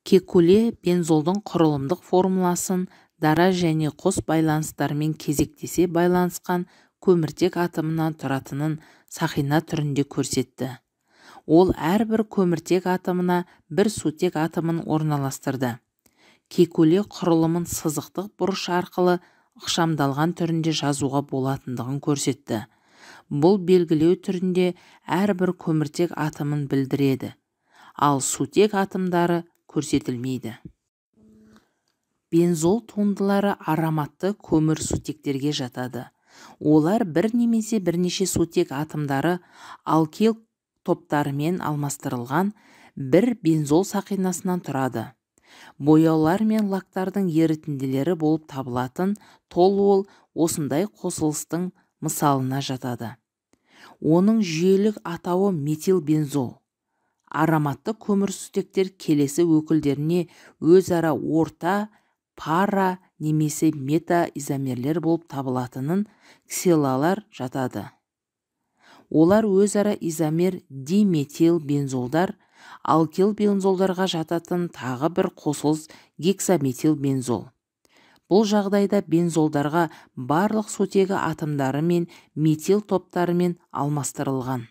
Кекуле бензолдың құрылымдық формуласын дара және қос байланыстармен кезектесе байланысқан көміртек атомынан тұратынын сақина түрінде көрсетті. Ол әрбір көміртек атомына бір сутек атомын орналастырды. Кекуле құрылымын сызықтық бұрыш арқылы ықшамдалған түрінде жазуға болатындығын көрсетті. Бұл белгілеу түрінде әрбір көміртек атомын білдіреді, ал сутек атомдары көрсетілмейді. Бензол туындылары ароматты көмірсутектерге жатады. Олар бір немесе бірнеше сутек атомдары алкил топтарымен алмастырылған бір бензол сақинасынан тұрады. Бояулар мен лактардың ерітінділері болып табылатын толуол осындай қосылыстың мысалына жатады. Оның жүйелік атауы метил бензол. Ароматты көмірсутектер келесі өкілдеріне өзара орта, пара немесе мета изомерлер болып табылатынын ксилалар жатады. Олар өзара изомер диметил бензолдар, алкил бензолдарға жататын тағы бір қосылыс гексаметил бензол. Бұл жағдайда бензолдарға барлық сутегі атомдары мен метил топтарымен алмастырылған.